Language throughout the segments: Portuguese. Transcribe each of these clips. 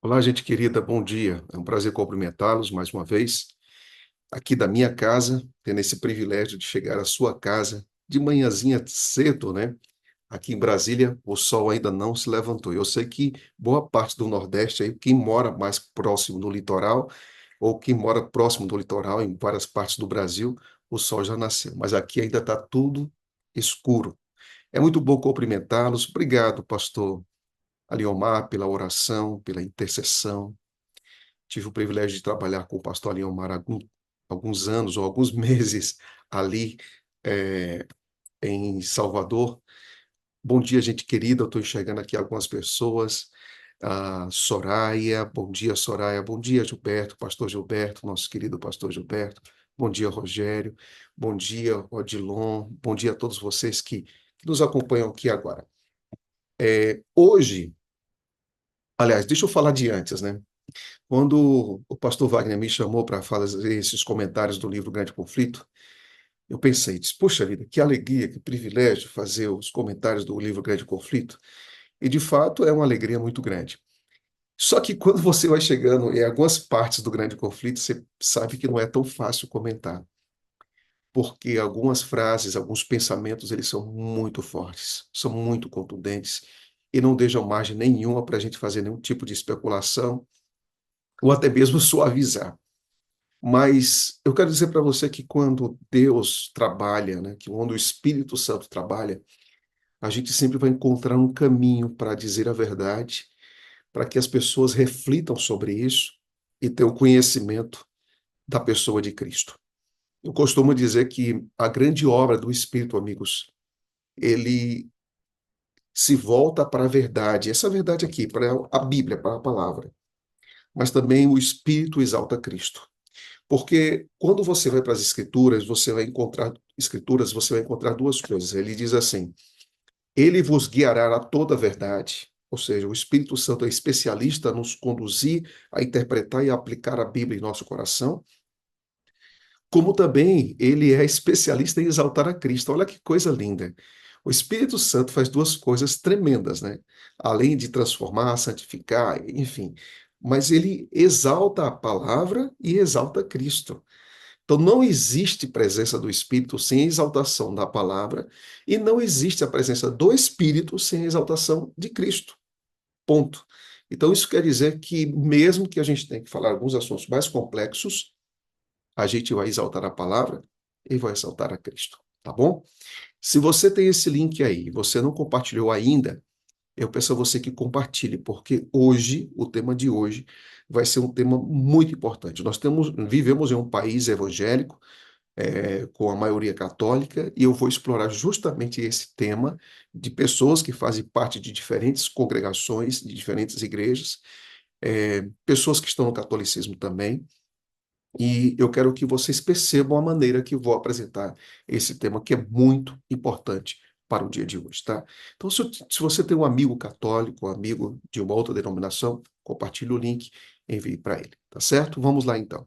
Olá, gente querida, bom dia. É um prazer cumprimentá-los mais uma vez, aqui da minha casa, tendo esse privilégio de chegar à sua casa de manhãzinha cedo, né? Aqui em Brasília, o sol ainda não se levantou. Eu sei que boa parte do Nordeste, aí, quem mora mais próximo do litoral, ou quem mora próximo do litoral, em várias partes do Brasil, o sol já nasceu. Mas aqui ainda está tudo escuro. É muito bom cumprimentá-los. Obrigado, pastor Aliomar, pela oração, pela intercessão. Tive o privilégio de trabalhar com o pastor Aliomar há alguns anos ou alguns meses ali eh, em Salvador. Bom dia, gente querida. Eu estou enxergando aqui algumas pessoas. A Soraya, bom dia, Soraya. Bom dia, Gilberto, pastor Gilberto, nosso querido pastor Gilberto. Bom dia, Rogério. Bom dia, Odilon. Bom dia a todos vocês que nos acompanham aqui agora. Hoje, aliás, deixa eu falar de antes, né? Quando o pastor Wagner me chamou para fazer esses comentários do livro Grande Conflito, eu pensei, disse, puxa vida, que alegria, que privilégio fazer os comentários do livro Grande Conflito. E, de fato, é uma alegria muito grande. Só que quando você vai chegando em algumas partes do Grande Conflito, você sabe que não é tão fácil comentar, porque algumas frases, alguns pensamentos, eles são muito fortes, são muito contundentes e não deixam margem nenhuma para a gente fazer nenhum tipo de especulação ou até mesmo suavizar. Mas eu quero dizer para você que quando Deus trabalha, né, que quando o Espírito Santo trabalha, a gente sempre vai encontrar um caminho para dizer a verdade, para que as pessoas reflitam sobre isso e tenham conhecimento da pessoa de Cristo. Eu costumo dizer que a grande obra do Espírito, amigos, ele se volta para a verdade, essa verdade aqui, para a Bíblia, para a palavra, mas também o Espírito exalta Cristo. Porque quando você vai para as escrituras, você vai encontrar duas coisas. Ele diz assim: ele vos guiará a toda a verdade. Ou seja, o Espírito Santo é especialista a nos conduzir a interpretar e a aplicar a Bíblia em nosso coração, como também ele é especialista em exaltar a Cristo. Olha que coisa linda. O Espírito Santo faz duas coisas tremendas, né? Além de transformar, santificar, enfim. Mas ele exalta a palavra e exalta Cristo. Então, não existe presença do Espírito sem a exaltação da palavra, e não existe a presença do Espírito sem a exaltação de Cristo. Ponto. Então, isso quer dizer que, mesmo que a gente tenha que falar alguns assuntos mais complexos, a gente vai exaltar a palavra e vai exaltar a Cristo. Tá bom? Se você tem esse link aí, você não compartilhou ainda, eu peço a você que compartilhe, porque hoje, o tema de hoje, vai ser um tema muito importante. Vivemos em um país evangélico, com a maioria católica, e eu vou explorar justamente esse tema de pessoas que fazem parte de diferentes congregações, de diferentes igrejas, pessoas que estão no catolicismo também, e eu quero que vocês percebam a maneira que eu vou apresentar esse tema, que é muito importante para o dia de hoje, tá? Então, se você tem um amigo católico, um amigo de uma outra denominação, compartilhe o link, envie para ele, tá certo? Vamos lá, então.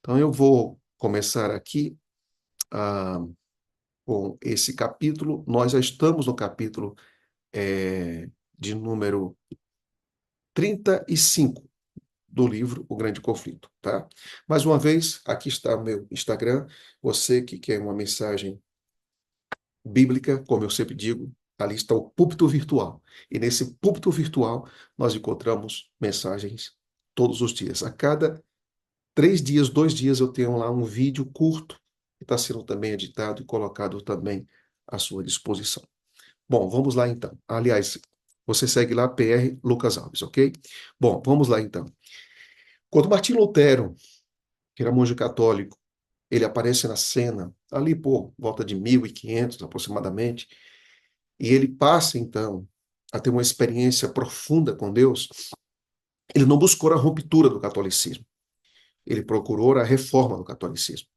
Então, eu vou começar aqui ah, com esse capítulo. Nós já estamos no capítulo de número 35 do livro O Grande Conflito, tá? Mais uma vez, aqui está o meu Instagram. Você que quer uma mensagem bíblica, como eu sempre digo, ali está o púlpito virtual. E nesse púlpito virtual, nós encontramos mensagens todos os dias. A cada 3 dias, 2 dias, eu tenho lá um vídeo curto que está sendo também editado e colocado também à sua disposição. Bom, vamos lá então. Aliás, você segue lá PR Lucas Alves, ok? Bom, vamos lá então. Quando Martim Lutero, que era monge católico, ele aparece na cena, ali por volta de 1500 aproximadamente, e ele passa então a ter uma experiência profunda com Deus, ele não buscou a ruptura do catolicismo, ele procurou a reforma do catolicismo.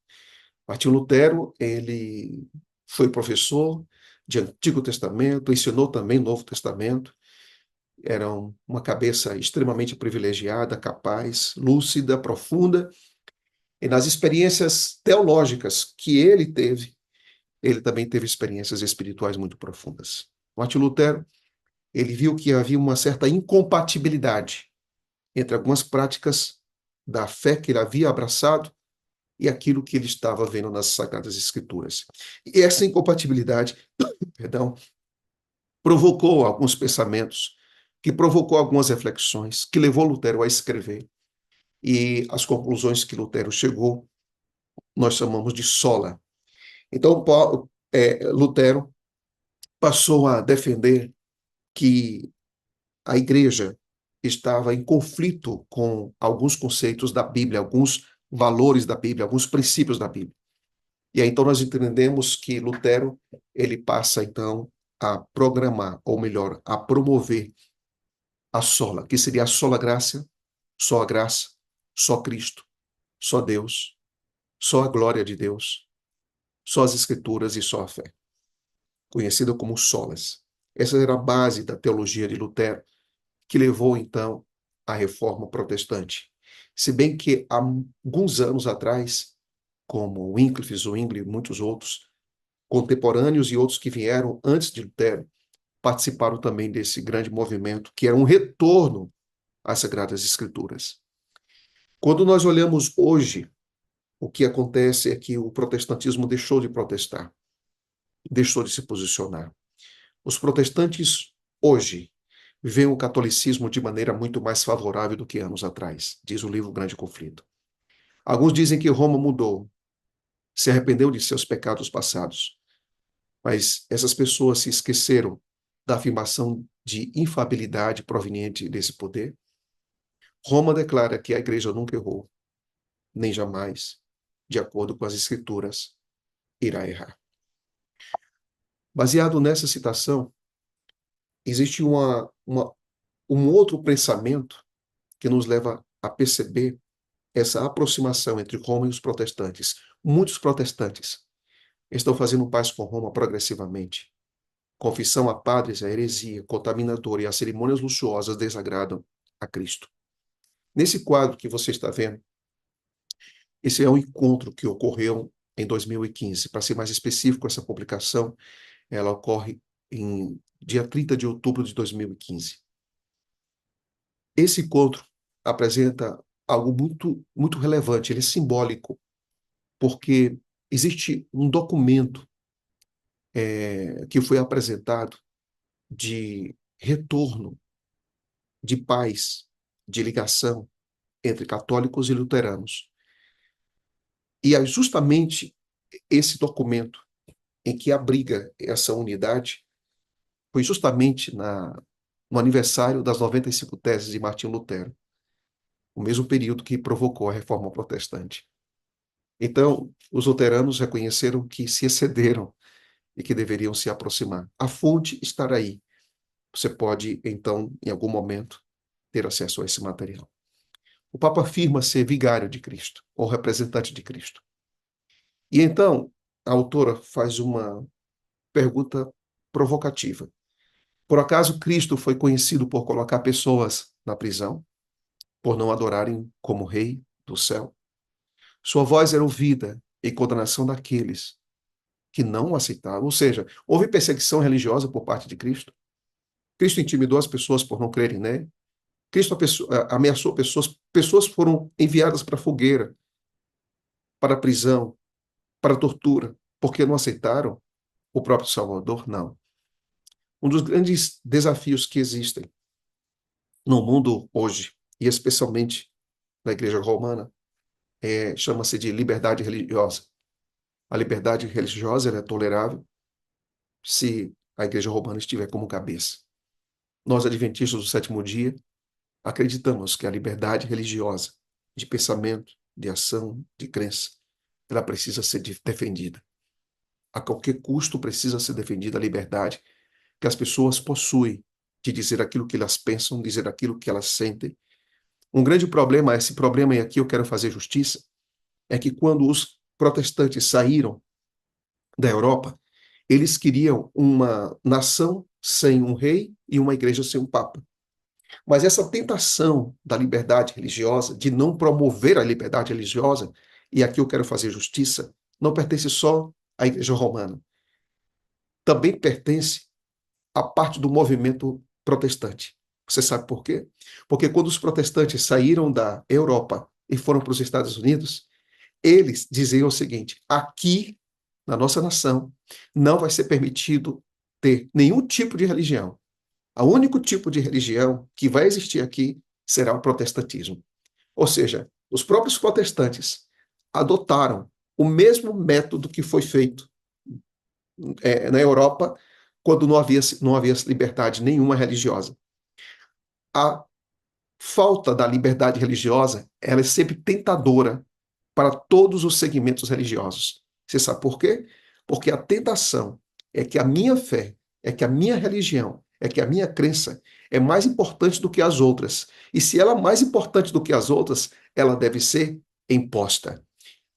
Martim Lutero, ele foi professor de Antigo Testamento, ensinou também Novo Testamento, era uma cabeça extremamente privilegiada, capaz, lúcida, profunda, e nas experiências teológicas que ele teve, ele também teve experiências espirituais muito profundas. Martin Lutero, ele viu que havia uma certa incompatibilidade entre algumas práticas da fé que ele havia abraçado e aquilo que ele estava vendo nas Sagradas Escrituras. E essa incompatibilidade, perdão, provocou alguns pensamentos, que provocou algumas reflexões, que levou Lutero a escrever. E as conclusões que Lutero chegou, nós chamamos de sola. Então, Lutero passou a defender que a igreja estava em conflito com alguns conceitos da Bíblia, alguns valores da Bíblia, alguns princípios da Bíblia. E aí, então, nós entendemos que Lutero, ele passa, então, a programar, ou melhor, a promover a sola, que seria a sola graça, só a graça, só Cristo, só Deus, só a glória de Deus, só as Escrituras e só a fé, conhecida como solas. Essa era a base da teologia de Lutero, que levou, então, à Reforma Protestante. Se bem que há alguns anos atrás, como Wycliffe, Zwingli e muitos outros, contemporâneos e outros que vieram antes de Lutero, participaram também desse grande movimento, que era um retorno às Sagradas Escrituras. Quando nós olhamos hoje, o que acontece é que o protestantismo deixou de protestar, deixou de se posicionar. Os protestantes hoje veem o catolicismo de maneira muito mais favorável do que anos atrás, diz o livro Grande Conflito. Alguns dizem que Roma mudou, se arrependeu de seus pecados passados, mas essas pessoas se esqueceram da afirmação de infabilidade proveniente desse poder. Roma declara que a igreja nunca errou, nem jamais, de acordo com as escrituras, irá errar. Baseado nessa citação, existe um outro pensamento que nos leva a perceber essa aproximação entre Roma e os protestantes. Muitos protestantes estão fazendo paz com Roma progressivamente. Confissão a padres, a heresia contaminadora e as cerimônias luxuosas desagradam a Cristo. Nesse quadro que você está vendo, esse é um encontro que ocorreu em 2015. Para ser mais específico, essa publicação ela ocorre em dia 30 de outubro de 2015. Esse encontro apresenta algo muito relevante, ele é simbólico, porque existe um documento que foi apresentado de retorno, de paz, de ligação entre católicos e luteranos. E é justamente esse documento em que abriga essa unidade foi justamente no aniversário das 95 teses de Martim Lutero, o mesmo período que provocou a Reforma Protestante. Então, os luteranos reconheceram que se excederam e que deveriam se aproximar. A fonte estará aí. Você pode, então, em algum momento, ter acesso a esse material. O Papa afirma ser vigário de Cristo, ou representante de Cristo. E então, a autora faz uma pergunta provocativa. Por acaso Cristo foi conhecido por colocar pessoas na prisão, por não adorarem como Rei do céu? Sua voz era ouvida em condenação daqueles que não o aceitavam, ou seja, houve perseguição religiosa por parte de Cristo. Cristo intimidou as pessoas por não crerem nele. Cristo ameaçou pessoas, pessoas foram enviadas para a fogueira, para a prisão, para a tortura, porque não aceitaram o próprio Salvador? Não. Um dos grandes desafios que existem no mundo hoje, e especialmente na Igreja Romana, chama-se de liberdade religiosa. A liberdade religiosa é tolerável se a Igreja Romana estiver como cabeça. Nós, adventistas do sétimo dia, acreditamos que a liberdade religiosa, de pensamento, de ação, de crença, ela precisa ser defendida. A qualquer custo precisa ser defendida a liberdade que as pessoas possuem de dizer aquilo que elas pensam, dizer aquilo que elas sentem. Um grande problema, esse problema, e aqui eu quero fazer justiça, é que quando os protestantes saíram da Europa, eles queriam uma nação sem um rei e uma igreja sem um papa. Mas essa tentação da liberdade religiosa, de não promover a liberdade religiosa, e aqui eu quero fazer justiça, não pertence só à Igreja Romana. Também pertence à parte do movimento protestante. Você sabe por quê? Porque quando os protestantes saíram da Europa e foram para os Estados Unidos, eles diziam o seguinte: aqui, na nossa nação, não vai ser permitido ter nenhum tipo de religião. O único tipo de religião que vai existir aqui será o protestantismo. Ou seja, os próprios protestantes adotaram o mesmo método que foi feito na Europa quando não havia liberdade nenhuma religiosa. A falta da liberdade religiosa, ela é sempre tentadora para todos os segmentos religiosos. Você sabe por quê? Porque a tentação é que a minha fé, é que a minha religião, é que a minha crença é mais importante do que as outras. E se ela é mais importante do que as outras, ela deve ser imposta.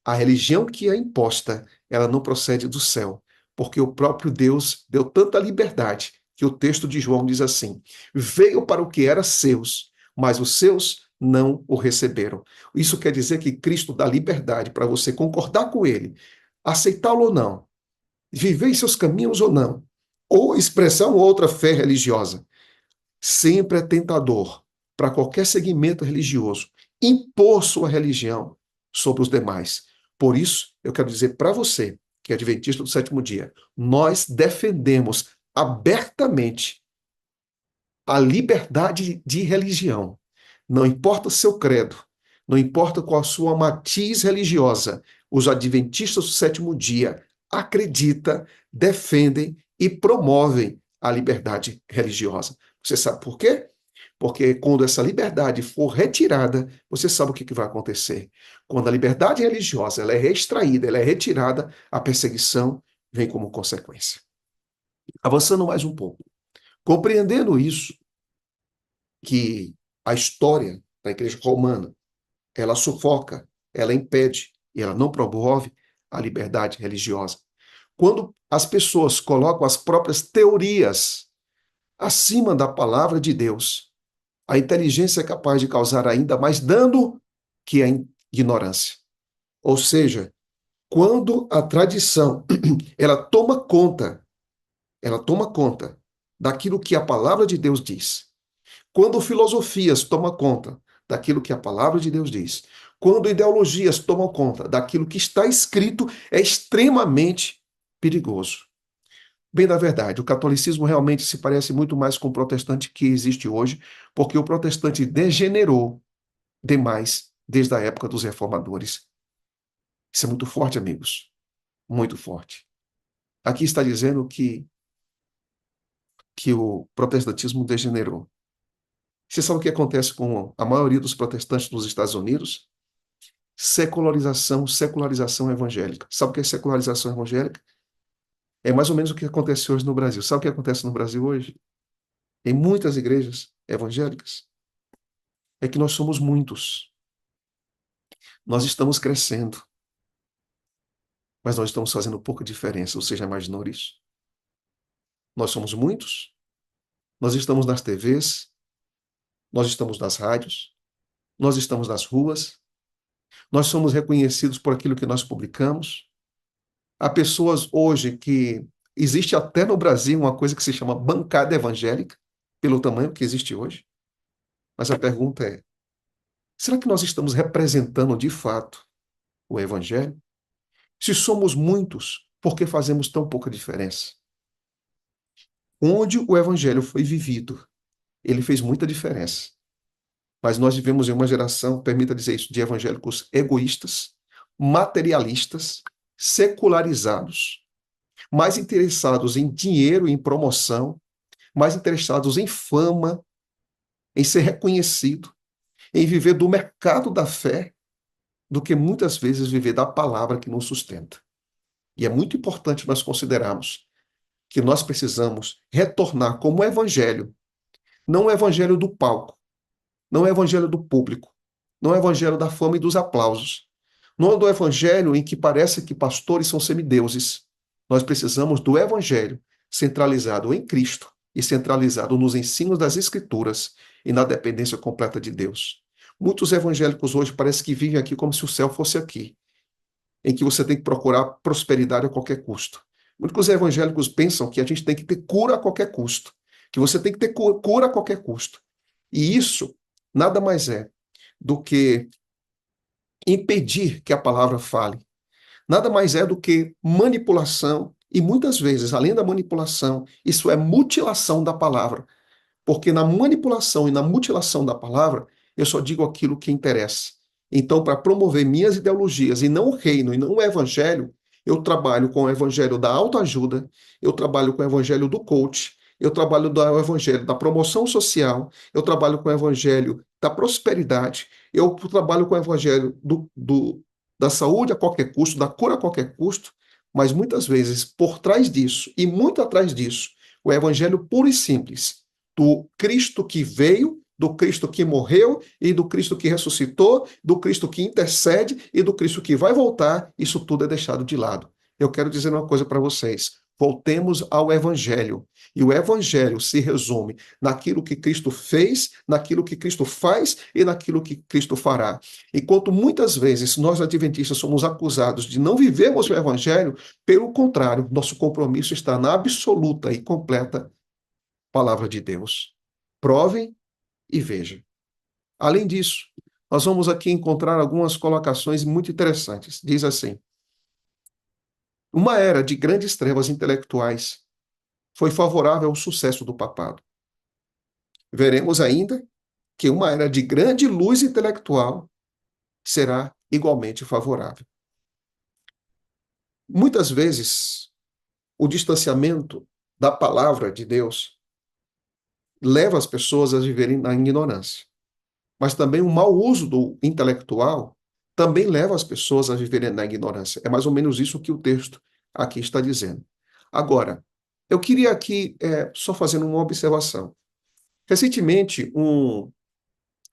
A religião que é imposta, ela não procede do céu, porque o próprio Deus deu tanta liberdade que o texto de João diz assim: veio para o que era seus, mas os seus não o receberam. Isso quer dizer que Cristo dá liberdade para você concordar com ele, aceitá-lo ou não, viver em seus caminhos ou não, ou expressar uma outra fé religiosa. Sempre é tentador para qualquer segmento religioso impor sua religião sobre os demais. Por isso, eu quero dizer para você, que é adventista do sétimo dia, nós defendemos abertamente a liberdade de religião. Não importa o seu credo, não importa qual a sua matiz religiosa, os adventistas do sétimo dia acreditam, defendem e promovem a liberdade religiosa. Você sabe por quê? Porque quando essa liberdade for retirada, você sabe o que vai acontecer. Quando a liberdade religiosa ela é extraída, ela é retirada, a perseguição vem como consequência. Avançando mais um pouco. Compreendendo isso, que a história da Igreja Romana, ela sufoca, ela impede e ela não promove a liberdade religiosa. Quando as pessoas colocam as próprias teorias acima da palavra de Deus, a inteligência é capaz de causar ainda mais dano que a ignorância. Ou seja, quando a tradição ela toma conta daquilo que a palavra de Deus diz. Quando filosofias tomam conta daquilo que a palavra de Deus diz, quando ideologias tomam conta daquilo que está escrito, é extremamente perigoso. Bem, na verdade, o catolicismo realmente se parece muito mais com o protestante que existe hoje, porque o protestante degenerou demais desde a época dos reformadores. Isso é muito forte, amigos. Muito forte. Aqui está dizendo que o protestantismo degenerou. Você sabe o que acontece com a maioria dos protestantes nos Estados Unidos? Secularização evangélica. Sabe o que é secularização evangélica? É mais ou menos o que acontece hoje no Brasil. Sabe o que acontece no Brasil hoje? Em muitas igrejas evangélicas? É que nós somos muitos. Nós estamos crescendo, mas nós estamos fazendo pouca diferença. Você já imaginou isso? Nós somos muitos, nós estamos nas TVs, nós estamos nas rádios, nós estamos nas ruas, nós somos reconhecidos por aquilo que nós publicamos. Há pessoas hoje que existe até no Brasil uma coisa que se chama bancada evangélica, pelo tamanho que existe hoje. Mas a pergunta é: será que nós estamos representando de fato o evangelho? Se somos muitos, por que fazemos tão pouca diferença? Onde o evangelho foi vivido, ele fez muita diferença. Mas nós vivemos em uma geração, permita dizer isso, de evangélicos egoístas, materialistas, secularizados, mais interessados em dinheiro e em promoção, mais interessados em fama, em ser reconhecido, em viver do mercado da fé, do que muitas vezes viver da palavra que nos sustenta. E é muito importante nós considerarmos que nós precisamos retornar como evangelho, não o evangelho do palco, não o evangelho do público, não o evangelho da fama e dos aplausos, não é do evangelho em que parece que pastores são semideuses. Nós precisamos do evangelho centralizado em Cristo e centralizado nos ensinos das Escrituras e na dependência completa de Deus. Muitos evangélicos hoje parecem que vivem aqui como se o céu fosse aqui, em que você tem que procurar prosperidade a qualquer custo. Muitos evangélicos pensam que a gente tem que ter cura a qualquer custo, que você tem que ter cura a qualquer custo. E isso nada mais é do que impedir que a palavra fale. Nada mais é do que manipulação, e muitas vezes, além da manipulação, isso é mutilação da palavra. Porque na manipulação e na mutilação da palavra, eu só digo aquilo que interessa. Então, para promover minhas ideologias e não o reino e não o evangelho, eu trabalho com o evangelho da autoajuda, eu trabalho com o evangelho do coach, eu trabalho com o evangelho da promoção social, eu trabalho com o evangelho da prosperidade, eu trabalho com o evangelho da saúde a qualquer custo, da cura a qualquer custo, mas muitas vezes, por trás disso, e muito atrás disso, o evangelho puro e simples, do Cristo que veio, do Cristo que morreu e do Cristo que ressuscitou, do Cristo que intercede e do Cristo que vai voltar, isso tudo é deixado de lado. Eu quero dizer uma coisa para vocês. Voltemos ao Evangelho. E o Evangelho se resume naquilo que Cristo fez, naquilo que Cristo faz e naquilo que Cristo fará. Enquanto muitas vezes nós adventistas somos acusados de não vivermos o Evangelho, pelo contrário, nosso compromisso está na absoluta e completa palavra de Deus. Provem e vejam. Além disso, nós vamos aqui encontrar algumas colocações muito interessantes. Diz assim: uma era de grandes trevas intelectuais foi favorável ao sucesso do papado. Veremos ainda que uma era de grande luz intelectual será igualmente favorável. Muitas vezes, o distanciamento da palavra de Deus leva as pessoas a viverem na ignorância. Mas também o mau uso do intelectual também leva as pessoas a viverem na ignorância. É mais ou menos isso que o texto aqui está dizendo. Agora, eu queria aqui só fazendo uma observação. Recentemente, um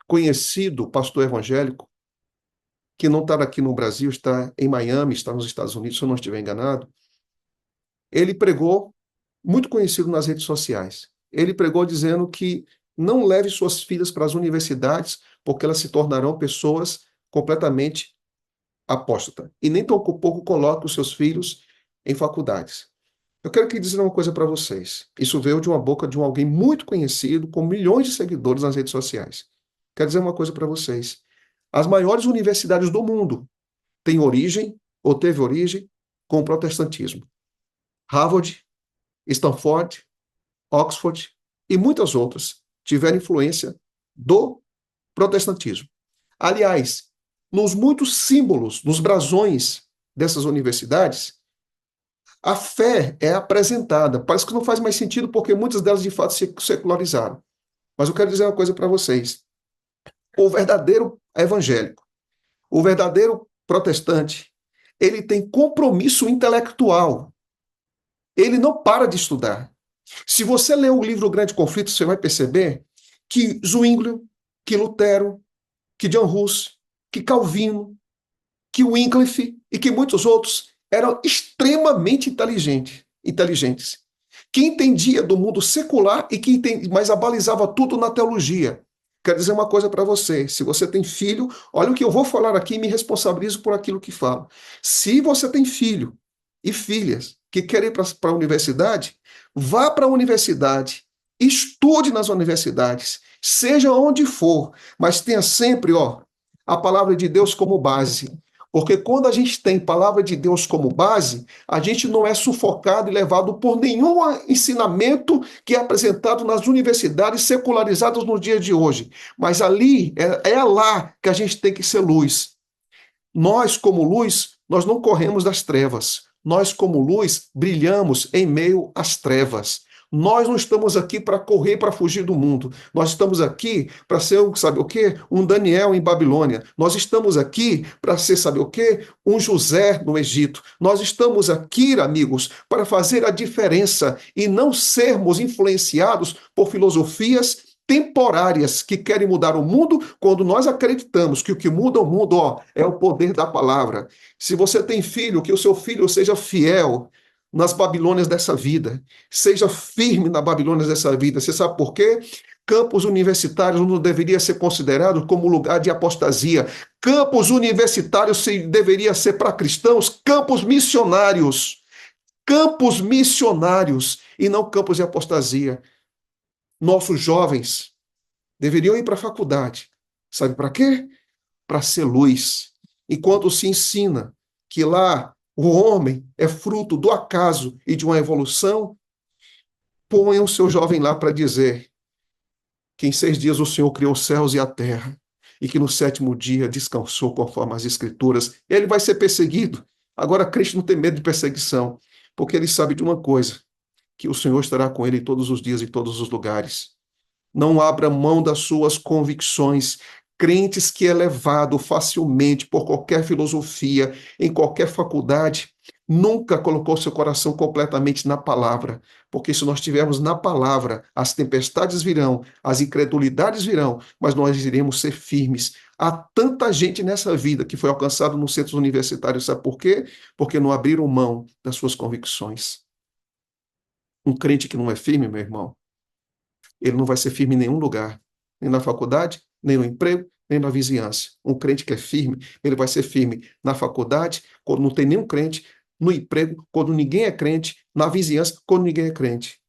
conhecido pastor evangélico, que não está aqui no Brasil, está em Miami, está nos Estados Unidos, se eu não estiver enganado, ele pregou, muito conhecido nas redes sociais, ele pregou dizendo que não leve suas filhas para as universidades, porque elas se tornarão pessoas completamente apóstatas. E nem tão pouco coloque os seus filhos em faculdades. Eu quero aqui dizer uma coisa para vocês. Isso veio de uma boca de alguém muito conhecido, com milhões de seguidores nas redes sociais. Quero dizer uma coisa para vocês. As maiores universidades do mundo têm origem, ou teve origem, com o protestantismo. Harvard, Stanford, Oxford e muitas outras tiveram influência do protestantismo. Aliás, nos muitos símbolos, nos brasões dessas universidades, a fé é apresentada. Parece que não faz mais sentido porque muitas delas de fato se secularizaram. Mas eu quero dizer uma coisa para vocês. O verdadeiro evangélico, o verdadeiro protestante, ele tem compromisso intelectual. Ele não para de estudar. Se você ler o livro O Grande Conflito, você vai perceber que Zwinglio, que Lutero, que John Hus, que Calvino, que Wycliffe e que muitos outros eram extremamente inteligentes, que entendia do mundo secular e que mas abalizava tudo na teologia. Quero dizer uma coisa para você, se você tem filho, olha o que eu vou falar aqui e me responsabilizo por aquilo que falo. Se você tem filho e filhas que querem ir para a universidade, vá para a universidade, estude nas universidades, seja onde for, mas tenha sempre, a palavra de Deus como base. Porque quando a gente tem palavra de Deus como base, a gente não é sufocado e levado por nenhum ensinamento que é apresentado nas universidades secularizadas no dia de hoje. Mas ali, é lá que a gente tem que ser luz. Nós, como luz, nós não corremos das trevas. Nós, como luz, brilhamos em meio às trevas. Nós não estamos aqui para correr, para fugir do mundo. Nós estamos aqui para ser, sabe o quê? Um Daniel em Babilônia. Nós estamos aqui para ser, sabe o quê? Um José no Egito. Nós estamos aqui, amigos, para fazer a diferença e não sermos influenciados por filosofias temporárias que querem mudar o mundo, quando nós acreditamos que o que muda o mundo, é o poder da palavra. Se você tem filho, que o seu filho seja fiel nas Babilônias dessa vida, seja firme na Babilônia dessa vida. Você sabe por quê? Campos universitários não deveria ser considerado como lugar de apostasia. Campos universitários deveria ser para cristãos, campos missionários. Campos missionários e não campos de apostasia. Nossos jovens deveriam ir para a faculdade. Sabe para quê? Para ser luz. Enquanto se ensina que lá o homem é fruto do acaso e de uma evolução, ponham o seu jovem lá para dizer que em 6 dias o Senhor criou os céus e a terra, e que no sétimo dia descansou conforme as Escrituras. Ele vai ser perseguido. Agora, Cristo não tem medo de perseguição, porque ele sabe de uma coisa, que o Senhor estará com ele todos os dias e todos os lugares. Não abra mão das suas convicções. Crentes que é levado facilmente por qualquer filosofia, em qualquer faculdade, nunca colocou seu coração completamente na palavra, porque se nós estivermos na palavra, as tempestades virão, as incredulidades virão, mas nós iremos ser firmes. Há tanta gente nessa vida que foi alcançado nos centros universitários, sabe por quê? Porque não abriram mão das suas convicções. Um crente que não é firme, meu irmão, ele não vai ser firme em nenhum lugar, nem na faculdade, nem no emprego, nem na vizinhança. Um crente que é firme, ele vai ser firme na faculdade, quando não tem nenhum crente, no emprego, quando ninguém é crente, na vizinhança, quando ninguém é crente.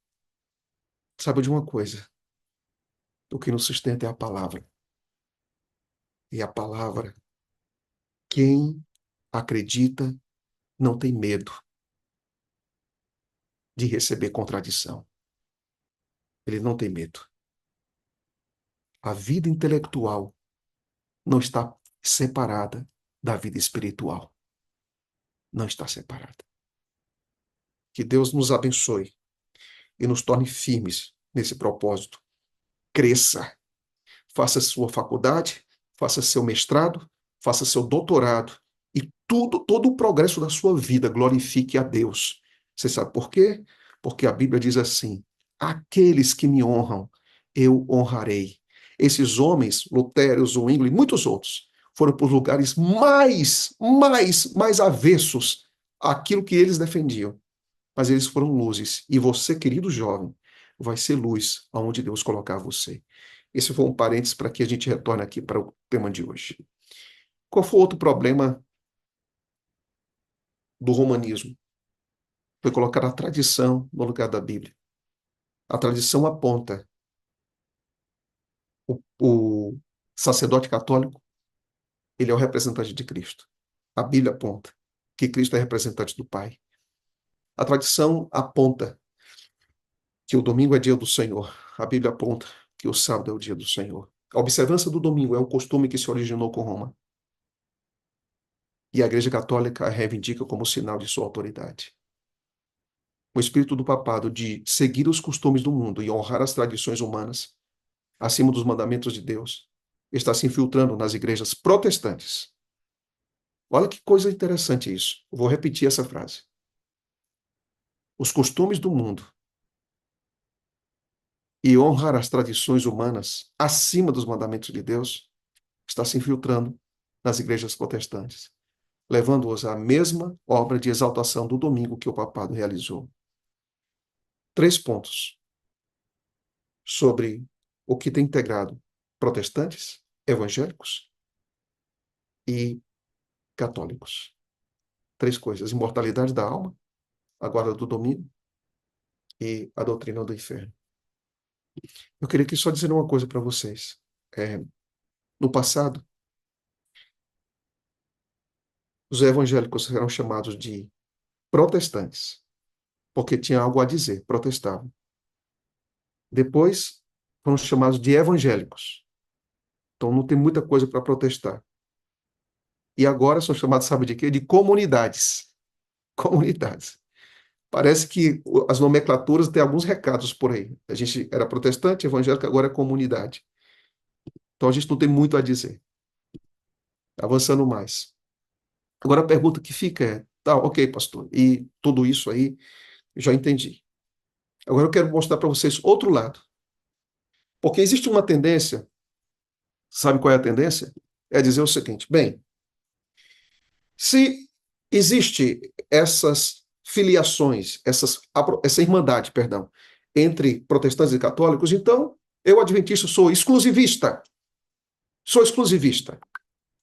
Sabe de uma coisa? O que nos sustenta é a palavra. E a palavra, quem acredita, não tem medo de receber contradição. Ele não tem medo. A vida intelectual não está separada da vida espiritual. Não está separada. Que Deus nos abençoe e nos torne firmes nesse propósito. Cresça, faça sua faculdade, faça seu mestrado, faça seu doutorado e todo o progresso da sua vida glorifique a Deus. Você sabe por quê? Porque a Bíblia diz assim: aqueles que me honram, eu honrarei. Esses homens, Lutero, Zwingli e muitos outros, foram para os lugares mais avessos àquilo que eles defendiam. Mas eles foram luzes. E você, querido jovem, vai ser luz aonde Deus colocar você. Esse foi um parênteses para que a gente retorne aqui para o tema de hoje. Qual foi o outro problema do romanismo? Foi colocar a tradição no lugar da Bíblia. A tradição aponta o sacerdote católico, ele é o representante de Cristo. A Bíblia aponta que Cristo é representante do Pai. A tradição aponta que o domingo é dia do Senhor. A Bíblia aponta que o sábado é o dia do Senhor. A observância do domingo é um costume que se originou com Roma. E a Igreja Católica a reivindica como sinal de sua autoridade. O espírito do papado de seguir os costumes do mundo e honrar as tradições humanas, acima dos mandamentos de Deus, está se infiltrando nas igrejas protestantes. Olha que coisa interessante isso. Eu vou repetir essa frase. Os costumes do mundo e honrar as tradições humanas acima dos mandamentos de Deus está se infiltrando nas igrejas protestantes, levando-os à mesma obra de exaltação do domingo que o papado realizou. 3 pontos sobre o que tem integrado protestantes, evangélicos e católicos. 3 coisas: imortalidade da alma, a guarda do domingo e a doutrina do inferno. Eu queria aqui só dizer uma coisa para vocês. No passado, os evangélicos eram chamados de protestantes, porque tinha algo a dizer, protestavam. Depois, foram chamados de evangélicos. Então, não tem muita coisa para protestar. E agora são chamados, sabe de quê? De comunidades. Comunidades. Parece que as nomenclaturas têm alguns recados por aí. A gente era protestante, evangélico, agora é comunidade. Então, a gente não tem muito a dizer. Avançando mais. Agora, a pergunta que fica é, tá, ok, pastor, e tudo isso aí, eu já entendi. Agora eu quero mostrar para vocês outro lado. Porque existe uma tendência, sabe qual é a tendência? É dizer o seguinte: bem, se existe essas filiações, essa irmandade, perdão, entre protestantes e católicos, então eu, adventista, sou exclusivista. Sou exclusivista.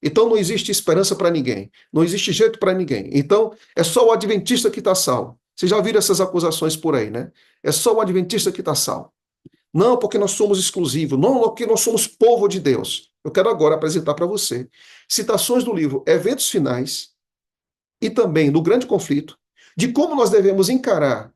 Então não existe esperança para ninguém. Não existe jeito para ninguém. Então é só o adventista que está salvo. Vocês já viram essas acusações por aí, né? É só o adventista que está salvo. Não, porque nós somos exclusivos. Não, porque nós somos povo de Deus. Eu quero agora apresentar para você citações do livro Eventos Finais e também do Grande Conflito, de como nós devemos encarar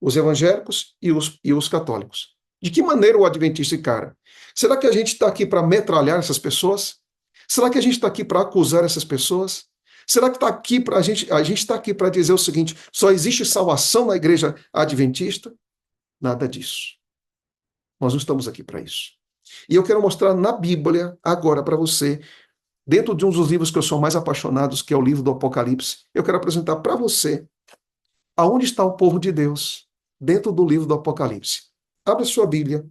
os evangélicos e os católicos. De que maneira o adventista encara? Será que a gente está aqui para metralhar essas pessoas? Será que a gente está aqui para acusar essas pessoas? Será que está aqui para a gente está aqui para dizer o seguinte: só existe salvação na igreja adventista? Nada disso. Nós não estamos aqui para isso. E eu quero mostrar na Bíblia agora para você, dentro de um dos livros que eu sou mais apaixonado, que é o livro do Apocalipse, eu quero apresentar para você aonde está o povo de Deus dentro do livro do Apocalipse. Abra sua Bíblia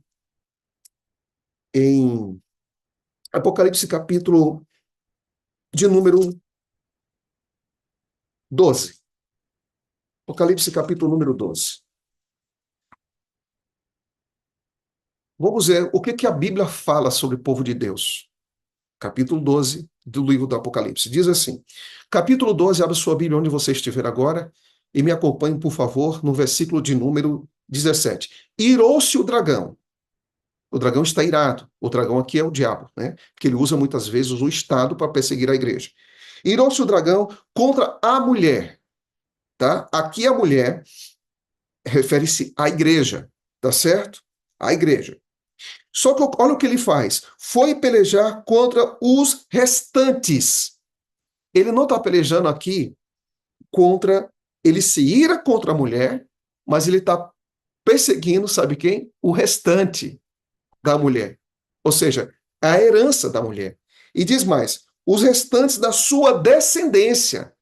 em Apocalipse capítulo de número 12. Apocalipse capítulo número 12. Vamos ver o que a Bíblia fala sobre o povo de Deus. Capítulo 12 do livro do Apocalipse. Diz assim, capítulo 12, abra sua Bíblia onde você estiver agora e me acompanhe, por favor, no versículo de número 17. Irou-se o dragão. O dragão está irado. O dragão aqui é o diabo, né? Porque ele usa muitas vezes o Estado para perseguir a igreja. Irou-se o dragão contra a mulher, tá? Aqui a mulher refere-se à igreja, tá certo? A igreja. Só que olha o que ele faz. Foi pelejar contra os restantes. Ele não está pelejando aqui contra... Ele se ira contra a mulher, mas ele está perseguindo, sabe quem? O restante da mulher. Ou seja, a herança da mulher. E diz mais, os restantes da sua descendência.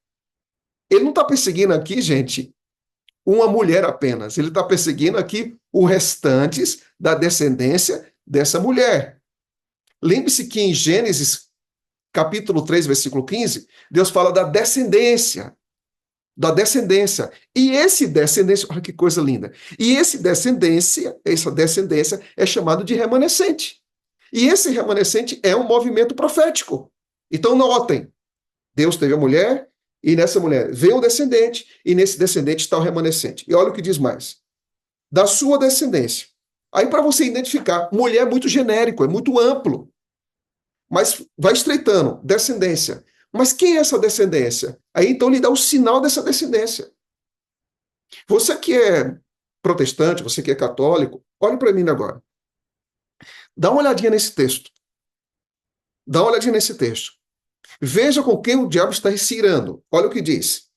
Ele não está perseguindo aqui, gente, uma mulher apenas. Ele está perseguindo aqui os restantes da descendência dessa mulher. Lembre-se que em Gênesis, capítulo 3, versículo 15, Deus fala da descendência. Da descendência. E esse descendência, olha que coisa linda. E essa descendência é chamado de remanescente. E esse remanescente é um movimento profético. Então, notem, Deus teve a mulher, e nessa mulher veio o descendente, e nesse descendente está o remanescente. E olha o que diz mais. Da sua descendência. Aí, para você identificar, mulher é muito genérico, é muito amplo. Mas vai estreitando, descendência. Mas quem é essa descendência? Aí, então, ele dá o sinal dessa descendência. Você que é protestante, você que é católico, olhe para mim agora. Dá uma olhadinha nesse texto. Dá uma olhadinha nesse texto. Veja com quem o diabo está se irando. Olha o que diz.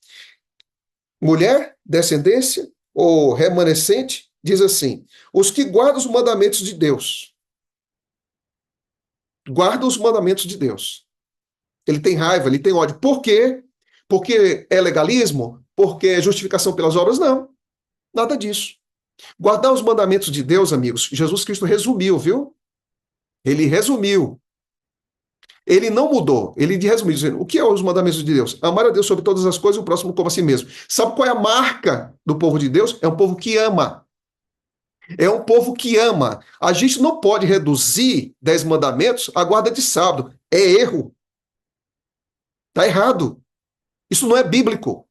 Mulher, descendência ou remanescente, diz assim: os que guardam os mandamentos de Deus. Guardam os mandamentos de Deus. Ele tem raiva, ele tem ódio. Por quê? Porque é legalismo? Porque é justificação pelas obras? Não. Nada disso. Guardar os mandamentos de Deus, amigos, Jesus Cristo resumiu, viu? Ele resumiu. Ele não mudou. Ele resumiu, dizendo, o que é os mandamentos de Deus? Amar a Deus sobre todas as coisas e o próximo como a si mesmo. Sabe qual é a marca do povo de Deus? É um povo que ama. É um povo que ama. A gente não pode reduzir 10 mandamentos à guarda de sábado. É erro. Está errado. Isso não é bíblico.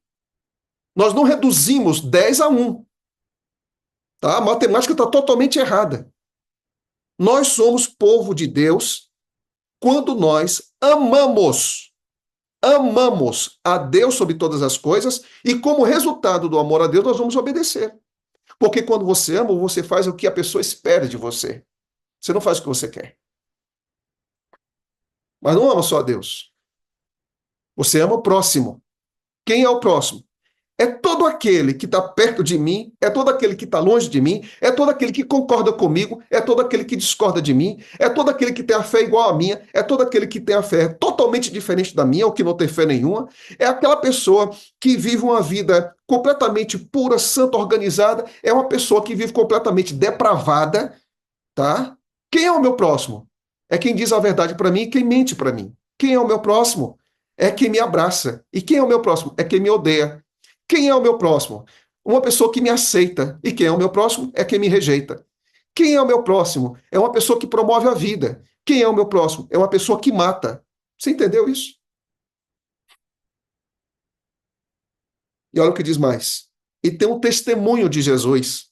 Nós não reduzimos 10 a 1. Tá? A matemática está totalmente errada. Nós somos povo de Deus quando nós amamos a Deus sobre todas as coisas e como resultado do amor a Deus nós vamos obedecer. Porque quando você ama, você faz o que a pessoa espera de você. Você não faz o que você quer. Mas não ama só a Deus. Você ama o próximo. Quem é o próximo? É todo aquele que está perto de mim, é todo aquele que está longe de mim, é todo aquele que concorda comigo, é todo aquele que discorda de mim, é todo aquele que tem a fé igual à minha, é todo aquele que tem a fé totalmente diferente da minha, ou que não tem fé nenhuma, é aquela pessoa que vive uma vida completamente pura, santa, organizada, é uma pessoa que vive completamente depravada, tá? Quem é o meu próximo? É quem diz a verdade para mim e quem mente para mim. Quem é o meu próximo? É quem me abraça. E quem é o meu próximo? É quem me odeia. Quem é o meu próximo? Uma pessoa que me aceita. E quem é o meu próximo? É quem me rejeita. Quem é o meu próximo? É uma pessoa que promove a vida. Quem é o meu próximo? É uma pessoa que mata. Você entendeu isso? E olha o que diz mais. E tem um testemunho de Jesus.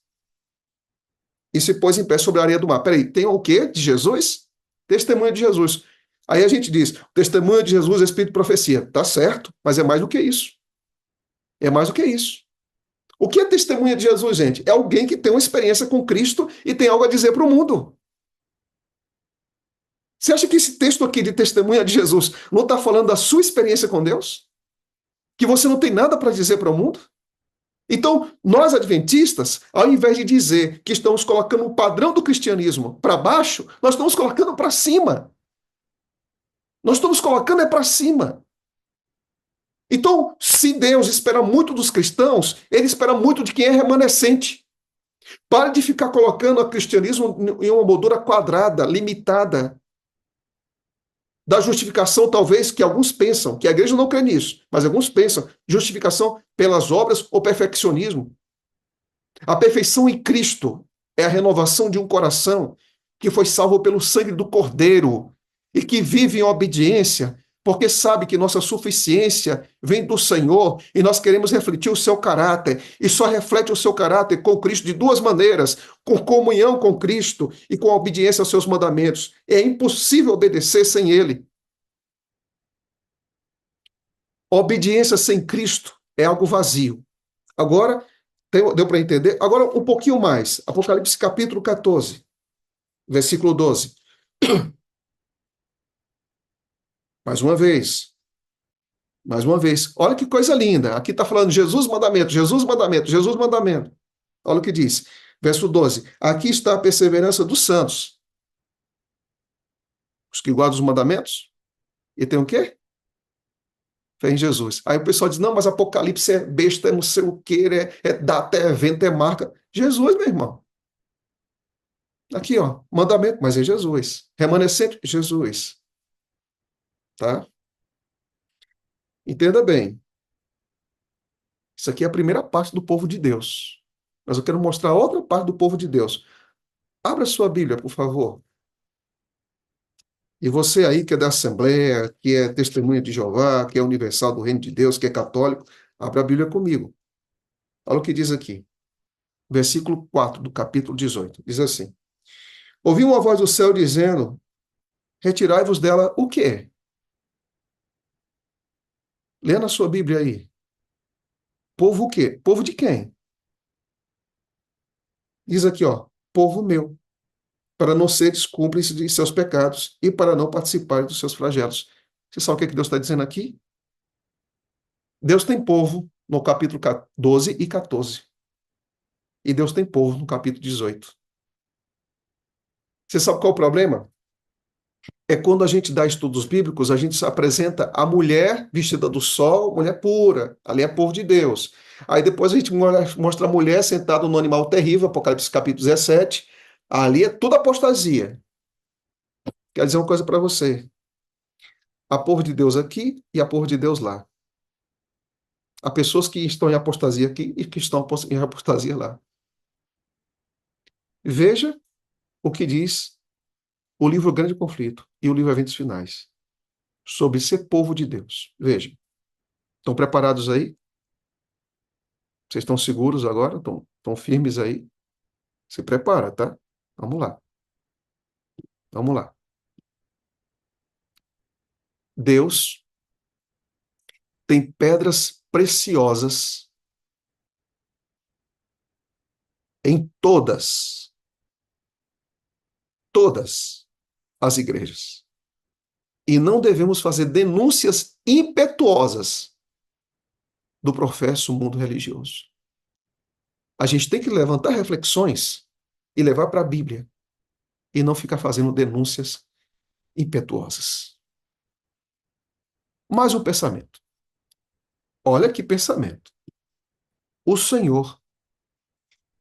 e se pôs em pé sobre a areia do mar. Peraí, tem o quê de Jesus? Testemunha de Jesus. Aí a gente diz, testemunha de Jesus é espírito de profecia. Tá certo, mas é mais do que isso. É mais do que isso. O que é testemunha de Jesus, gente? É alguém que tem uma experiência com Cristo e tem algo a dizer para o mundo. Você acha que esse texto aqui de testemunha de Jesus não está falando da sua experiência com Deus? Que você não tem nada para dizer para o mundo? Então, nós adventistas, ao invés de dizer que estamos colocando o padrão do cristianismo para baixo, nós estamos colocando para cima. Nós estamos colocando é para cima. Então, se Deus espera muito dos cristãos, ele espera muito de quem é remanescente. Pare de ficar colocando o cristianismo em uma moldura quadrada, limitada, da justificação, talvez, que alguns pensam, que a igreja não crê nisso, mas alguns pensam, justificação pelas obras ou perfeccionismo. A perfeição em Cristo é a renovação de um coração que foi salvo pelo sangue do Cordeiro e que vive em obediência, porque sabe que nossa suficiência vem do Senhor e nós queremos refletir o seu caráter. E só reflete o seu caráter com Cristo de duas maneiras: com comunhão com Cristo e com obediência aos seus mandamentos. É impossível obedecer sem Ele. Obediência sem Cristo é algo vazio. Agora, deu para entender? Agora, um pouquinho mais. Apocalipse capítulo 14, versículo 12. Mais uma vez. Mais uma vez. Olha que coisa linda. Aqui está falando Jesus mandamento, Jesus mandamento, Jesus mandamento. Olha o que diz. Verso 12. Aqui está a perseverança dos santos. Os que guardam os mandamentos. E tem o quê? Fé em Jesus. Aí o pessoal diz, não, mas Apocalipse é besta, é não sei o quê, é data, é evento, é marca. Jesus, meu irmão. Aqui, ó, mandamento, mas é Jesus. Remanescente, Jesus. Tá? Entenda bem. Isso aqui é a primeira parte do povo de Deus. Mas eu quero mostrar outra parte do povo de Deus. Abra sua Bíblia, por favor. E você aí que é da Assembleia, que é testemunha de Jeová, que é universal do Reino de Deus, que é católico, abra a Bíblia comigo. Olha o que diz aqui. Versículo 4 do capítulo 18. Diz assim: ouvi uma voz do céu dizendo, retirai-vos dela o quê? Lê na sua Bíblia aí. Povo o quê? Povo de quem? Diz aqui, ó, povo meu, para não seres cúmplices de seus pecados e para não participar dos seus flagelos. Você sabe o que é que Deus está dizendo aqui? Deus tem povo no capítulo 12 e 14. E Deus tem povo no capítulo 18. Você sabe qual é o problema? É quando a gente dá estudos bíblicos, a gente se apresenta a mulher vestida do sol, mulher pura, ali é povo de Deus. Aí depois a gente mostra a mulher sentada no animal terrível, Apocalipse capítulo 17, ali é tudo apostasia. Quer dizer uma coisa para você, há povo de Deus aqui e há povo de Deus lá. Há pessoas que estão em apostasia aqui e que estão em apostasia lá. Veja o que diz o livro Grande Conflito e o livro Eventos Finais sobre ser povo de Deus. Veja. Estão preparados aí? Vocês estão seguros agora? Estão firmes aí? Se prepara, tá? Vamos lá. Vamos lá. Deus tem pedras preciosas em todas as igrejas. E não devemos fazer denúncias impetuosas do professo mundo religioso. A gente tem que levantar reflexões e levar para a Bíblia e não ficar fazendo denúncias impetuosas. Mais um pensamento. Olha que pensamento. O Senhor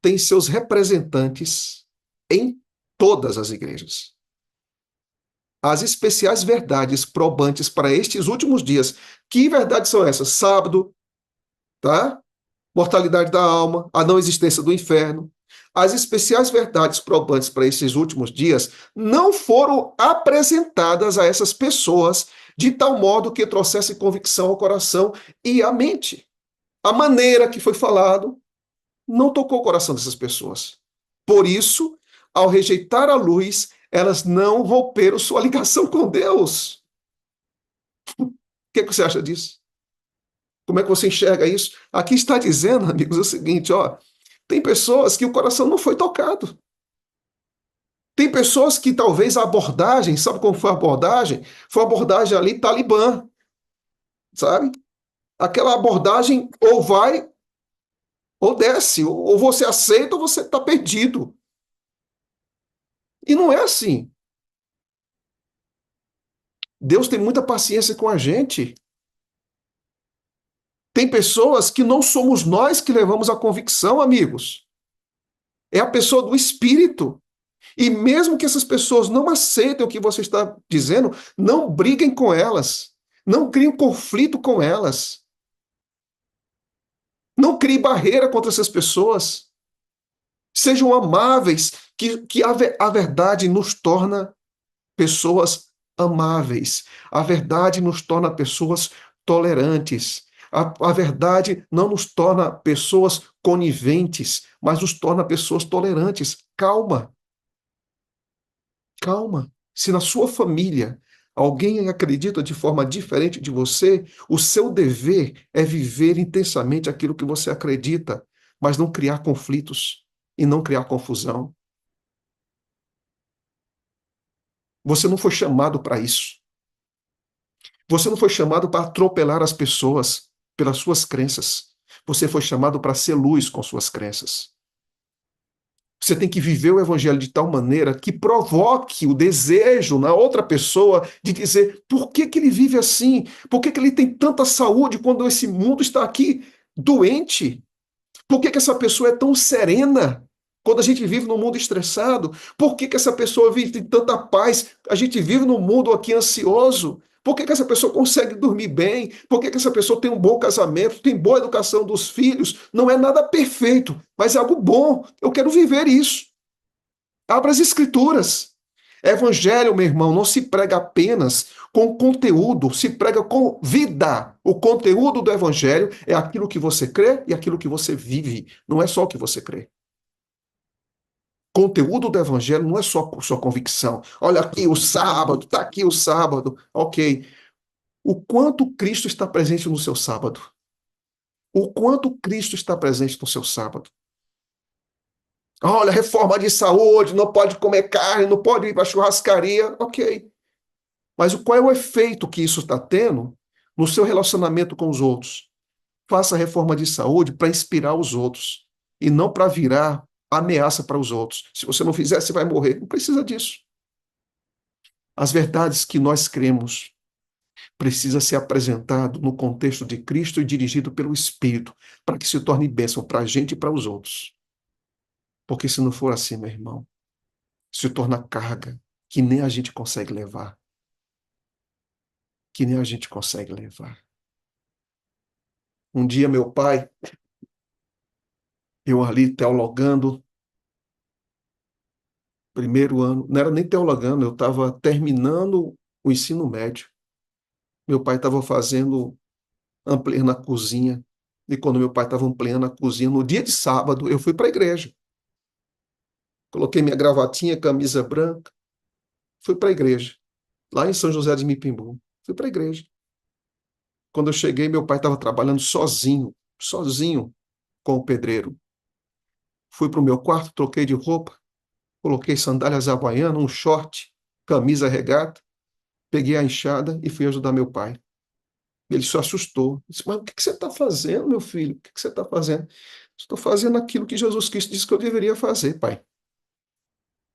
tem seus representantes em todas as igrejas. As especiais verdades probantes para estes últimos dias. Que verdades são essas? Sábado, tá? Mortalidade da alma, a não existência do inferno. As especiais verdades probantes para esses últimos dias não foram apresentadas a essas pessoas de tal modo que trouxesse convicção ao coração e à mente. A maneira que foi falado não tocou o coração dessas pessoas. Por isso, ao rejeitar a luz, elas não romperam sua ligação com Deus. O que que você acha disso? Como é que você enxerga isso? Aqui está dizendo, amigos, o seguinte, ó, tem pessoas que o coração não foi tocado. Tem pessoas que talvez a abordagem, sabe como foi a abordagem? Foi a abordagem ali talibã, sabe? Aquela abordagem ou vai ou desce, ou você aceita ou você está perdido. E não é assim. Deus tem muita paciência com a gente. Tem pessoas que não somos nós que levamos a convicção, amigos. É a pessoa do Espírito. E mesmo que essas pessoas não aceitem o que você está dizendo, não briguem com elas. Não criem conflito com elas. Não crie barreira contra essas pessoas. Sejam amáveis, que a verdade nos torna pessoas amáveis. A verdade nos torna pessoas tolerantes. A verdade não nos torna pessoas coniventes, mas nos torna pessoas tolerantes. Calma, calma. Se na sua família alguém acredita de forma diferente de você, o seu dever é viver intensamente aquilo que você acredita, mas não criar conflitos e não criar confusão. Você não foi chamado para isso. Você não foi chamado para atropelar as pessoas pelas suas crenças. Você foi chamado para ser luz com suas crenças. Você tem que viver o evangelho de tal maneira que provoque o desejo na outra pessoa de dizer por que que ele vive assim? Por que que ele tem tanta saúde quando esse mundo está aqui doente? Por que que essa pessoa é tão serena quando a gente vive num mundo estressado? Por que que essa pessoa vive em tanta paz? A gente vive num mundo aqui ansioso. Por que que essa pessoa consegue dormir bem? Por que que essa pessoa tem um bom casamento, tem boa educação dos filhos? Não é nada perfeito, mas é algo bom. Eu quero viver isso. Abra as escrituras. Evangelho, meu irmão, não se prega apenas com conteúdo, se prega com vida. O conteúdo do evangelho é aquilo que você crê e aquilo que você vive, não é só o que você crê. Conteúdo do evangelho não é só sua convicção. Olha aqui o sábado, está aqui o sábado. Ok. O quanto Cristo está presente no seu sábado? O quanto Cristo está presente no seu sábado? Olha, reforma de saúde, não pode comer carne, não pode ir para churrascaria. Ok. Mas qual é o efeito que isso está tendo no seu relacionamento com os outros? Faça a reforma de saúde para inspirar os outros e não para virar ameaça para os outros. Se você não fizer, você vai morrer. Não precisa disso. As verdades que nós cremos precisa ser apresentado no contexto de Cristo e dirigido pelo Espírito, para que se torne bênção para a gente e para os outros. Porque se não for assim, meu irmão, se torna carga que nem a gente consegue levar. Que nem a gente consegue levar. Um dia, meu pai, eu ali teologando, primeiro ano, não era nem teologando, eu estava terminando o ensino médio. Meu pai estava fazendo ampliando a cozinha. E quando meu pai estava ampliando a cozinha, no dia de sábado, eu fui para a igreja. Coloquei minha gravatinha, camisa branca, fui para a igreja, lá em São José de Mipimbu. Fui para a igreja. Quando eu cheguei, meu pai estava trabalhando sozinho, sozinho com o pedreiro. Fui para o meu quarto, troquei de roupa, coloquei sandálias havaianas, um short, camisa regata, peguei a enxada e fui ajudar meu pai. Ele se assustou. Disse, mas o que você está fazendo, meu filho? O que você está fazendo? Estou fazendo aquilo que Jesus Cristo disse que eu deveria fazer, pai.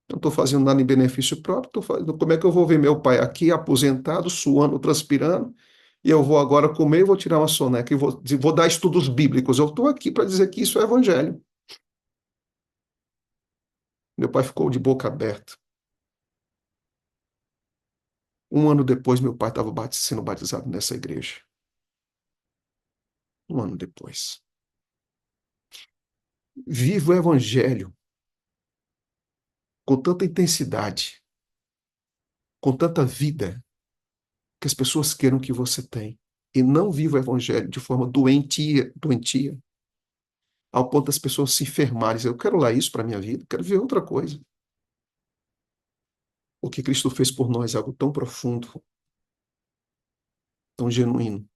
Não estou fazendo nada em benefício próprio. Como é que eu vou ver meu pai aqui, aposentado, suando, transpirando, e eu vou agora comer e vou tirar uma soneca e vou dar estudos bíblicos? Eu estou aqui para dizer que isso é evangelho. Meu pai ficou de boca aberta. Um ano depois, meu pai estava sendo batizado nessa igreja. Um ano depois. Viva o evangelho com tanta intensidade, com tanta vida, que as pessoas queiram que você tem. E não viva o evangelho de forma doentia, doentia, ao ponto das pessoas se enfermarem. Eu quero lá isso para a minha vida, quero ver outra coisa. O que Cristo fez por nós é algo tão profundo, tão genuíno,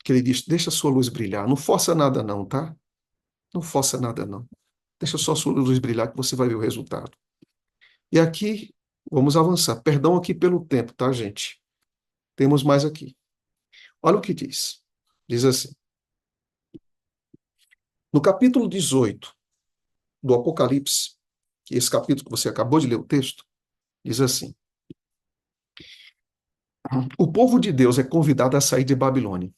que ele diz: deixa a sua luz brilhar. Não força nada, não, tá? Não força nada, não. Deixa só a sua luz brilhar que você vai ver o resultado. E aqui, vamos avançar. Perdão aqui pelo tempo, tá, gente? Temos mais aqui. Olha o que diz. Diz assim: no capítulo 18 do Apocalipse, que esse capítulo que você acabou de ler o texto, diz assim: o povo de Deus é convidado a sair de Babilônia.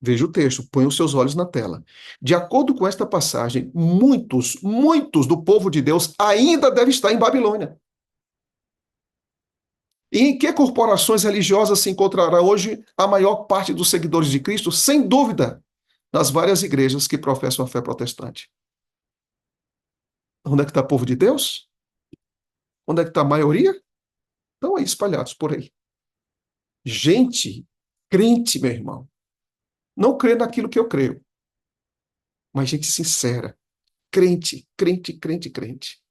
Veja o texto, põe os seus olhos na tela. De acordo com esta passagem, muitos do povo de Deus ainda devem estar em Babilônia. E em que corporações religiosas se encontrará hoje a maior parte dos seguidores de Cristo? Sem dúvida, nas várias igrejas que professam a fé protestante. Onde é que está o povo de Deus? Onde é que está a maioria? Estão aí espalhados por aí. Gente, crente, meu irmão, não crê naquilo que eu creio, mas gente sincera, crente, crente, crente, crente.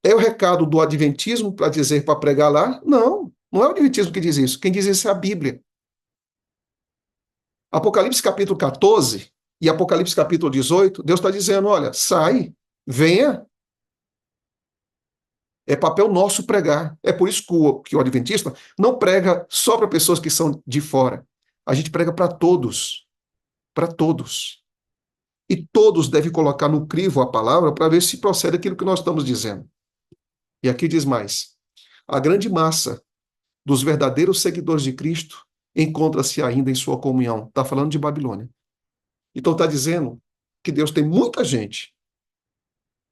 É o recado do adventismo para dizer, para pregar lá? Não, não é o adventismo que diz isso. Quem diz isso é a Bíblia. Apocalipse capítulo 14 e Apocalipse capítulo 18, Deus está dizendo, olha, sai, venha. É papel nosso pregar. É por isso que o adventista não prega só para pessoas que são de fora. A gente prega para todos. Para todos. E todos devem colocar no crivo a palavra para ver se procede aquilo que nós estamos dizendo. E aqui diz mais: a grande massa dos verdadeiros seguidores de Cristo encontra-se ainda em sua comunhão. Está falando de Babilônia. Então está dizendo que Deus tem muita gente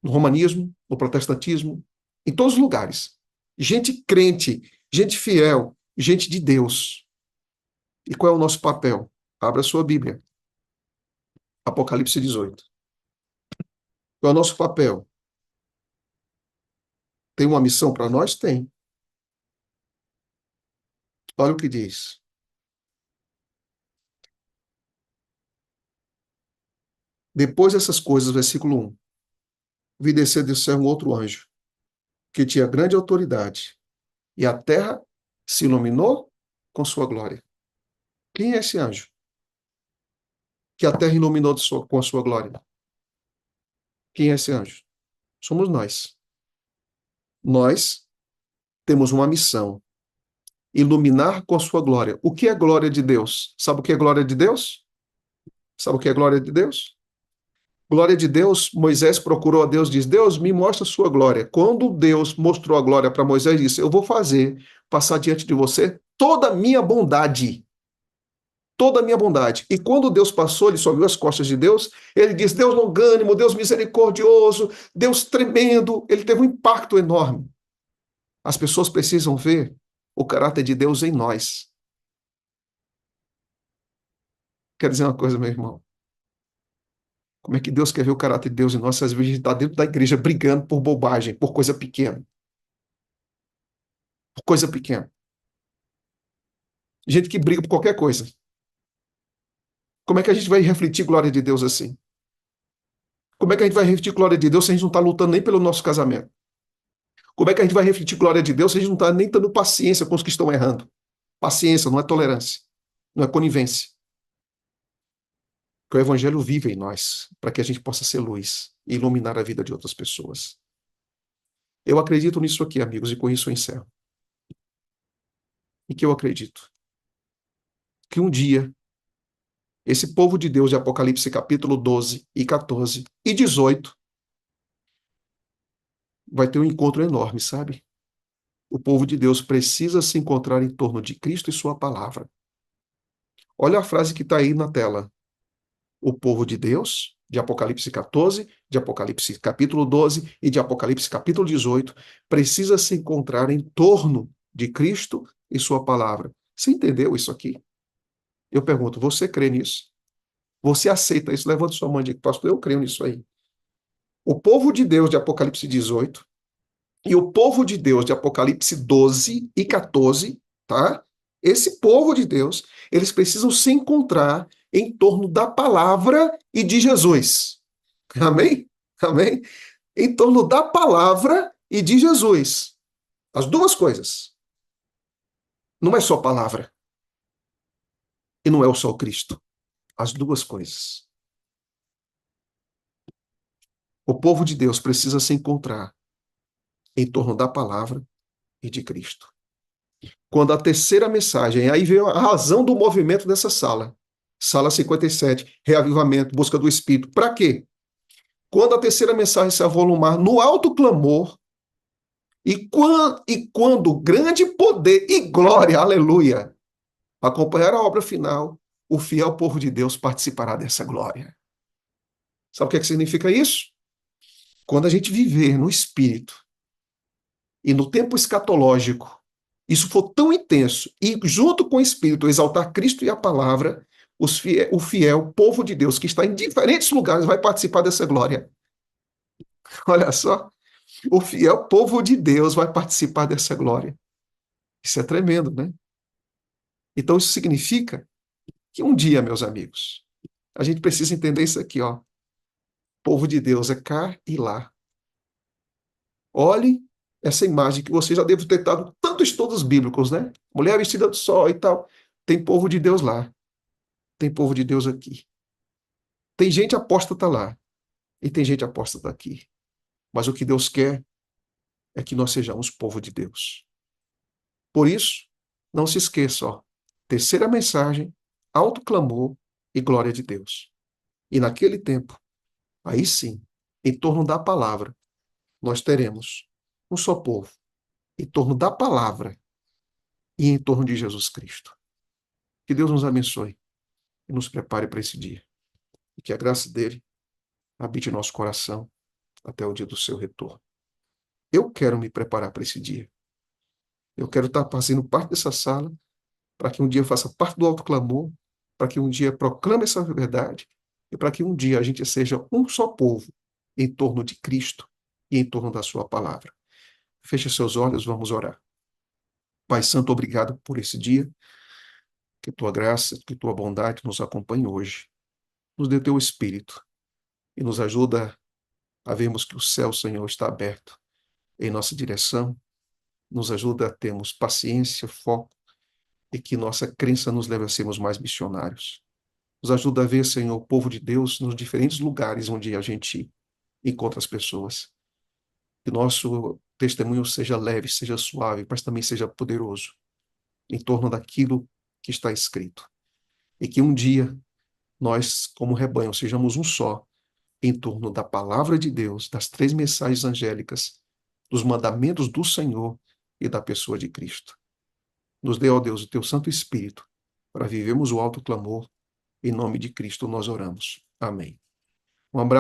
no romanismo, no protestantismo, em todos os lugares. Gente crente, gente fiel, gente de Deus. E qual é o nosso papel? Abra a sua Bíblia. Apocalipse 18. Qual é o nosso papel? Tem uma missão para nós? Tem. Olha o que diz. Depois dessas coisas, versículo 1. Vi descer do céu um outro anjo, que tinha grande autoridade, e a terra se iluminou com sua glória. Quem é esse anjo? Que a terra iluminou com a sua glória. Quem é esse anjo? Somos nós. Nós temos uma missão: iluminar com a sua glória. O que é glória de Deus? Sabe o que é glória de Deus? Sabe o que é glória de Deus? Glória de Deus, Moisés procurou a Deus, diz: Deus, me mostra a sua glória. Quando Deus mostrou a glória para Moisés, disse: eu vou fazer passar diante de você toda a minha bondade. Toda a minha bondade. E quando Deus passou, ele só viu as costas de Deus, ele disse: Deus longânimo, Deus misericordioso, Deus tremendo. Ele teve um impacto enorme. As pessoas precisam ver o caráter de Deus em nós. Quer dizer uma coisa, meu irmão? Como é que Deus quer ver o caráter de Deus em nós? Às vezes a gente está dentro da igreja brigando por bobagem, por coisa pequena. Por coisa pequena. Gente que briga por qualquer coisa. Como é que a gente vai refletir glória de Deus assim? Como é que a gente vai refletir glória de Deus se a gente não está lutando nem pelo nosso casamento? Como é que a gente vai refletir glória de Deus se a gente não está nem tendo paciência com os que estão errando? Paciência não é tolerância, não é conivência. Que o Evangelho vive em nós, para que a gente possa ser luz e iluminar a vida de outras pessoas. Eu acredito nisso aqui, amigos, e com isso eu encerro. E que eu acredito que um dia esse povo de Deus de Apocalipse capítulo 12 e 14 e 18 vai ter um encontro enorme, sabe? O povo de Deus precisa se encontrar em torno de Cristo e sua palavra. Olha a frase que está aí na tela. O povo de Deus, de Apocalipse 14, de Apocalipse capítulo 12 e de Apocalipse capítulo 18, precisa se encontrar em torno de Cristo e sua palavra. Você entendeu isso aqui? Eu pergunto, você crê nisso? Você aceita isso? Levanta sua mão e diga: pastor, eu creio nisso aí. O povo de Deus de Apocalipse 18 e o povo de Deus de Apocalipse 12 e 14, tá? Esse povo de Deus, eles precisam se encontrar em torno da palavra e de Jesus. Amém? Amém? Em torno da palavra e de Jesus. As duas coisas. Não é só palavra e não é só o Cristo. As duas coisas. O povo de Deus precisa se encontrar em torno da palavra e de Cristo. Quando a terceira mensagem, aí veio a razão do movimento dessa sala. Sala 57, reavivamento, busca do Espírito. Para quê? Quando a terceira mensagem se avolumar no alto clamor, e quando grande poder e glória, aleluia, acompanhar a obra final, o fiel povo de Deus participará dessa glória. Sabe o que significa isso? Quando a gente viver no Espírito e no tempo escatológico, isso for tão intenso, e junto com o Espírito exaltar Cristo e a palavra, o fiel povo de Deus que está em diferentes lugares vai participar dessa glória. Olha só, o fiel povo de Deus vai participar dessa glória. Isso é tremendo, né? Então isso significa que um dia, meus amigos, a gente precisa entender isso aqui, ó. Povo de Deus é cá e lá. Olhe essa imagem que você já deve ter dado tantos estudos bíblicos, né? Mulher vestida do sol e tal. Tem povo de Deus lá. Tem povo de Deus aqui. Tem gente apóstata lá. E tem gente apóstata aqui. Mas o que Deus quer é que nós sejamos povo de Deus. Por isso, não se esqueça, ó. Terceira mensagem, alto clamor e glória de Deus. E naquele tempo, aí sim, em torno da palavra, nós teremos um só povo. Em torno da palavra e em torno de Jesus Cristo. Que Deus nos abençoe e nos prepare para esse dia. E que a graça dele habite em nosso coração até o dia do seu retorno. Eu quero me preparar para esse dia. Eu quero estar fazendo parte dessa sala para que um dia eu faça parte do alto clamor, para que um dia proclame essa verdade e para que um dia a gente seja um só povo em torno de Cristo e em torno da sua palavra. Feche seus olhos, vamos orar. Pai Santo, obrigado por esse dia. Que tua graça, que tua bondade nos acompanhe hoje. Nos dê teu Espírito e nos ajuda a vermos que o céu, Senhor, está aberto em nossa direção. Nos ajuda a termos paciência, foco e que nossa crença nos leve a sermos mais missionários. Nos ajuda a ver, Senhor, o povo de Deus nos diferentes lugares onde a gente encontra as pessoas. Que nosso testemunho seja leve, seja suave, mas também seja poderoso em torno daquilo que está escrito. E que um dia nós, como rebanho, sejamos um só em torno da palavra de Deus, das três mensagens angélicas, dos mandamentos do Senhor e da pessoa de Cristo. Nos dê, ó Deus, o teu Santo Espírito para vivermos o alto clamor. Em nome de Cristo nós oramos. Amém. Um abraço.